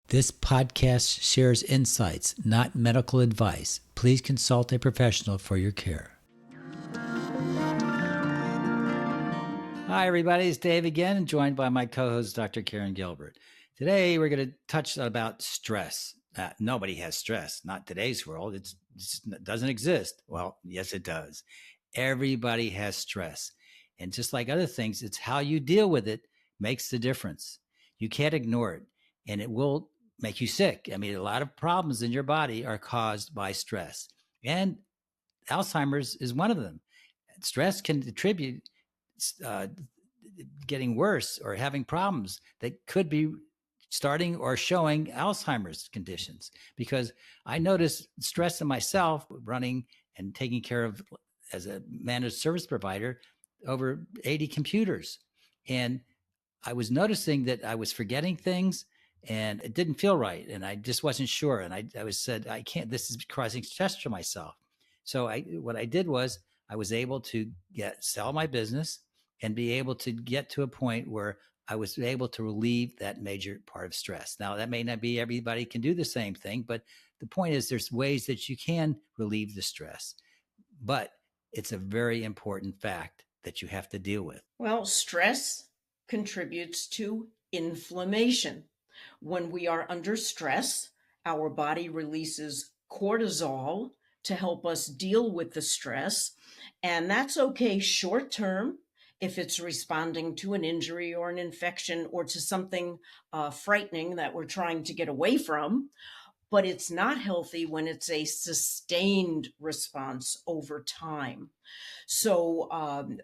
This podcast shares insights, not medical advice. Please consult a professional for your care. Hi, everybody. It's Dave again, joined by my co-host, Dr. Karen Gilbert. Today, we're going to touch about stress. Nobody has stress. Not today's world. It doesn't exist. Well, yes, it does. Everybody has stress. And just like other things, it's how you deal with it makes the difference. You can't ignore it, and it will make you sick. I mean, a lot of problems in your body are caused by stress. And Alzheimer's is one of them. Stress can attribute getting worse or having problems that could be starting or showing Alzheimer's conditions. Because I noticed stress in myself running and taking care of, as a managed service provider, over 80 computers. And I was noticing that I was forgetting things and it didn't feel right. And I just wasn't sure. And I said, I can't, this is causing stress to myself. So what I did was I was able to sell my business and be able to get to a point where I was able to relieve that major part of stress. Now, that may not be everybody can do the same thing, but the point is there's ways that you can relieve the stress. But it's a very important fact that you have to deal with. Well, stress contributes to inflammation. When we are under stress, our body releases cortisol to help us deal with the stress. And that's okay short term if it's responding to an injury or an infection or to something frightening that we're trying to get away from. But it's not healthy when it's a sustained response over time. So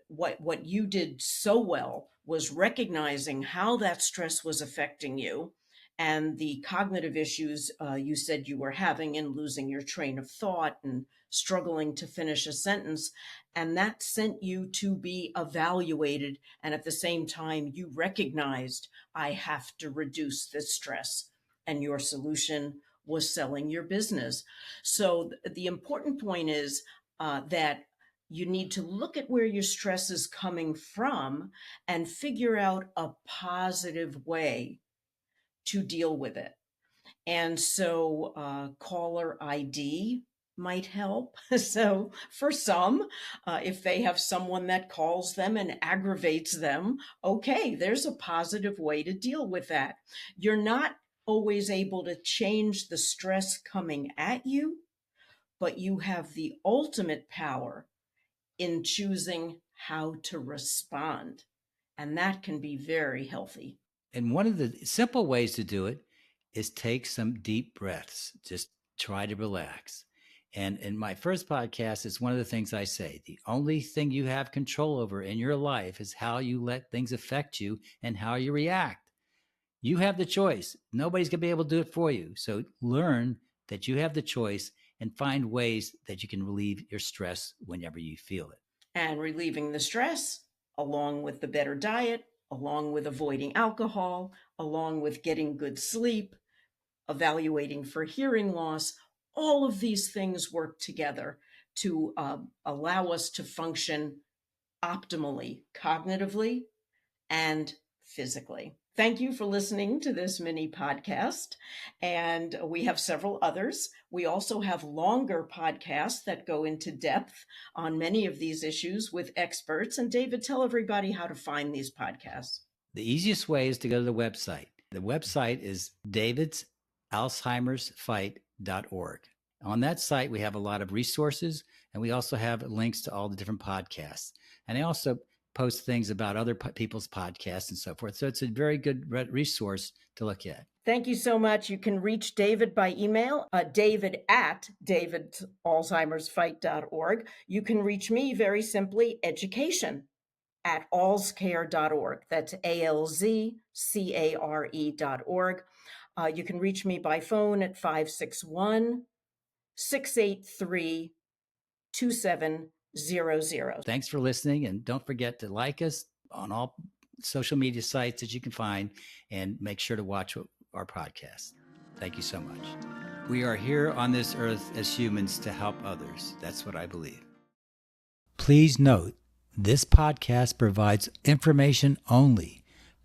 what you did so well was recognizing how that stress was affecting you and the cognitive issues you said you were having in losing your train of thought and struggling to finish a sentence. And that sent you to be evaluated. And at the same time, you recognized, I have to reduce this stress. And your solution was selling your business. So the important point is that you need to look at where your stress is coming from and figure out a positive way to deal with it. And so caller ID might help. So for some, if they have someone that calls them and aggravates them, okay, there's a positive way to deal with that. You're not always able to change the stress coming at you, but you have the ultimate power in choosing how to respond. And that can be very healthy. And one of the simple ways to do it is take some deep breaths. Just try to relax. And in my first podcast, it's one of the things I say. The only thing you have control over in your life is how you let things affect you and how you react. You have the choice. Nobody's going to be able to do it for you. So learn that you have the choice and find ways that you can relieve your stress whenever you feel it. And relieving the stress, along with the better diet, along with avoiding alcohol, along with getting good sleep, evaluating for hearing loss, all of these things work together to allow us to function optimally, cognitively and physically. Thank you for listening to this mini podcast. And we have several others. We also have longer podcasts that go into depth on many of these issues with experts. And David, tell everybody how to find these podcasts. The easiest way is to go to the website. The website is davidsalzheimersfight.org. On that site, we have a lot of resources, and we also have links to all the different podcasts. And I also post things about other people's podcasts and so forth. So it's a very good resource to look at. Thank you so much. You can reach David by email, david@davidsalzheimersfight.org. You can reach me very simply, education@alzcare.org. That's ALZCARE.org. You can reach me by phone at 561-683-2700. Thanks for listening. And don't forget to like us on all social media sites that you can find and make sure to watch our podcast. Thank you so much. We are here on this earth as humans to help others. That's what I believe. Please note, this podcast provides information only.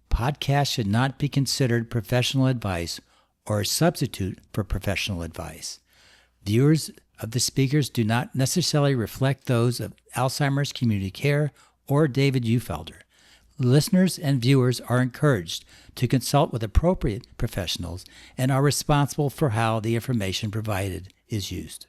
Podcasts should not be considered professional advice or a substitute for professional advice. Viewers of the speakers do not necessarily reflect those of Alzheimer's Community Care or David Ufelder. Listeners and viewers are encouraged to consult with appropriate professionals and are responsible for how the information provided is used.